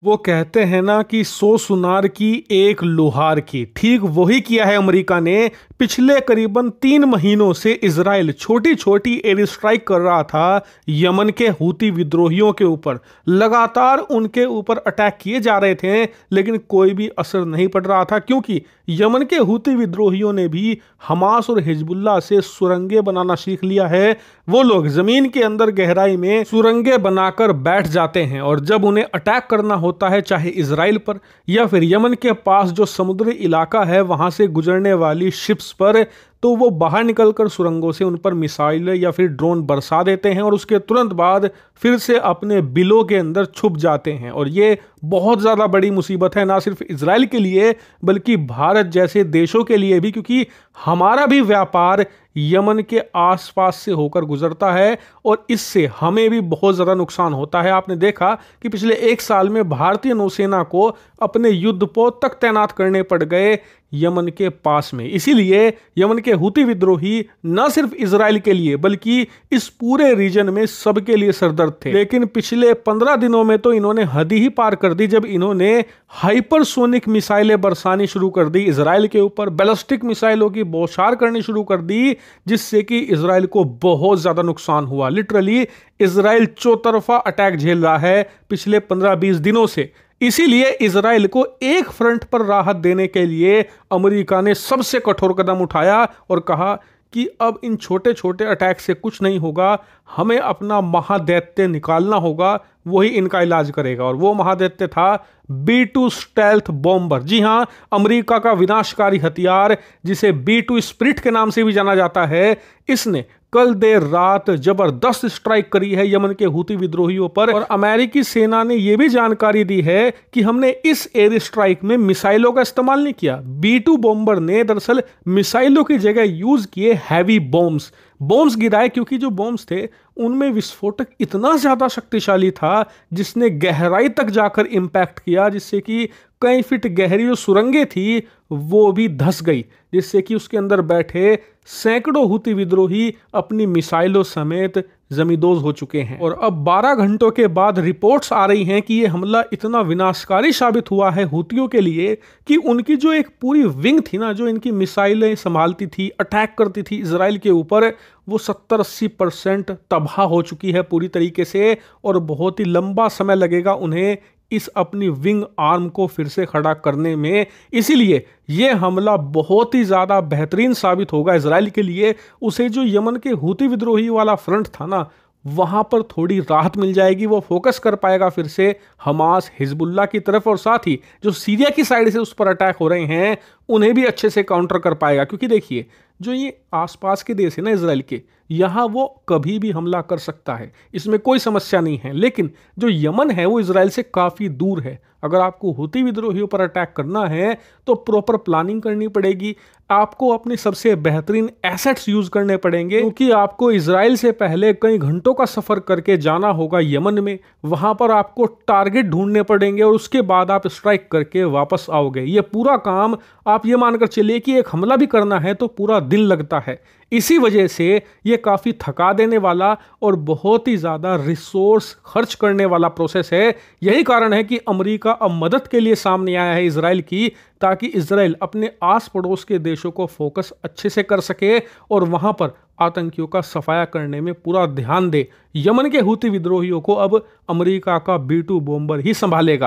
वो कहते हैं ना कि 100 सुनार की एक लोहार की। ठीक वही किया है अमेरिका ने। पिछले करीबन 3 महीनों से इजराइल छोटी छोटी एयर स्ट्राइक कर रहा था यमन के हूती विद्रोहियों के ऊपर। लगातार उनके ऊपर अटैक किए जा रहे थे, लेकिन कोई भी असर नहीं पड़ रहा था, क्योंकि यमन के हूती विद्रोहियों ने भी हमास और हिजबुल्लाह से सुरंगें बनाना सीख लिया है। वो लोग जमीन के अंदर गहराई में सुरंगें बनाकर बैठ जाते हैं, और जब उन्हें अटैक करना होता है, चाहे इजराइल पर या फिर यमन के पास जो समुद्री इलाका है वहां से गुजरने वाली शिप्स पर, तो वो बाहर निकलकर सुरंगों से उन पर मिसाइल या फिर ड्रोन बरसा देते हैं और उसके तुरंत बाद फिर से अपने बिलों के अंदर छुप जाते हैं। और ये बहुत ज़्यादा बड़ी मुसीबत है, ना सिर्फ इजराइल के लिए बल्कि भारत जैसे देशों के लिए भी, क्योंकि हमारा भी व्यापार यमन के आसपास से होकर गुजरता है और इससे हमें भी बहुत ज़्यादा नुकसान होता है। आपने देखा कि पिछले 1 साल में भारतीय नौसेना को अपने युद्धपोत तक तैनात करने पड़ गए यमन के पास में। इसीलिए यमन के हूती विद्रोही न सिर्फ इजराइल के लिए बल्कि इस पूरे रीजन में सबके लिए सरदर्द थे। लेकिन पिछले 15 दिनों में तो इन्होंने हद ही पार कर दी, जब इन्होंने हाइपरसोनिक मिसाइलें बरसानी शुरू कर दी इजराइल के ऊपर, बैलिस्टिक मिसाइलों की बौछार करनी शुरू कर दी, जिससे कि इजराइल को बहुत ज्यादा नुकसान हुआ। लिटरली इजराइल चौतरफा अटैक झेल रहा है पिछले 15-20 दिनों से। इसीलिए इजराइल को एक फ्रंट पर राहत देने के लिए अमेरिका ने सबसे कठोर कदम उठाया और कहा कि अब इन छोटे छोटे अटैक से कुछ नहीं होगा, हमें अपना महादैत्य निकालना होगा, वही इनका इलाज करेगा। और वो महादैत्य था B-2 स्टेल्थ बॉम्बर। जी हां, अमेरिका का विनाशकारी हथियार जिसे B-2 स्पिरिट के नाम से भी जाना जाता है, इसने कल देर रात जबरदस्त स्ट्राइक करी है यमन के हूती विद्रोहियों पर। और अमेरिकी सेना ने यह भी जानकारी दी है कि हमने इस एयर स्ट्राइक में मिसाइलों का इस्तेमाल नहीं किया। B-2 बॉम्बर ने दरअसल मिसाइलों की जगह यूज किए हैवी बॉम्ब्स गिराए, क्योंकि जो बॉम्ब्स थे उनमें विस्फोटक इतना ज्यादा शक्तिशाली था जिसने गहराई तक जाकर इंपैक्ट किया, जिससे कि कई फीट गहरी जो सुरंगें थी वो भी धंस गई, जिससे कि उसके अंदर बैठे सैकड़ों हूती विद्रोही अपनी मिसाइलों समेत जमींदोज हो चुके हैं। और अब 12 घंटों के बाद रिपोर्ट्स आ रही हैं कि ये हमला इतना विनाशकारी साबित हुआ है हूतियों के लिए कि उनकी जो एक पूरी विंग थी ना, जो इनकी मिसाइलें संभालती थी, अटैक करती थी इजराइल के ऊपर, वो 70-80% तबाह हो चुकी है पूरी तरीके से। और बहुत ही लंबा समय लगेगा उन्हें इस अपनी विंग आर्म को फिर से खड़ा करने में। इसीलिए यह हमला बहुत ही ज़्यादा बेहतरीन साबित होगा इजराइल के लिए। उसे जो यमन के हूती विद्रोही वाला फ्रंट था ना, वहाँ पर थोड़ी राहत मिल जाएगी, वो फोकस कर पाएगा फिर से हमास हिजबुल्लाह की तरफ, और साथ ही जो सीरिया की साइड से उस पर अटैक हो रहे हैं उन्हें भी अच्छे से काउंटर कर पाएगा। क्योंकि देखिए, जो ये आसपास के देश है ना इजराइल के, यहाँ वो कभी भी हमला कर सकता है, इसमें कोई समस्या नहीं है। लेकिन जो यमन है वो इजराइल से काफ़ी दूर है। अगर आपको हूती विद्रोहियों पर अटैक करना है तो प्रॉपर प्लानिंग करनी पड़ेगी, आपको अपने सबसे बेहतरीन एसेट्स यूज करने पड़ेंगे, क्योंकि आपको इजराइल से पहले कई घंटों का सफर करके जाना होगा यमन में। वहां पर आपको टारगेट ढूंढने पड़ेंगे और उसके बाद आप स्ट्राइक करके वापस आओगे। ये पूरा काम आप ये मानकर चलिए कि एक हमला भी करना है तो पूरा दिन लगता है। इसी वजह से ये काफ़ी थका देने वाला और बहुत ही ज़्यादा रिसोर्स खर्च करने वाला प्रोसेस है। यही कारण है कि अमेरिका अब मदद के लिए सामने आया है इजराइल की, ताकि इजराइल अपने आस पड़ोस के देशों को फोकस अच्छे से कर सके और वहाँ पर आतंकियों का सफाया करने में पूरा ध्यान दे। यमन के हूती विद्रोहियों को अब अमेरिका का B-2 बॉम्बर ही संभालेगा।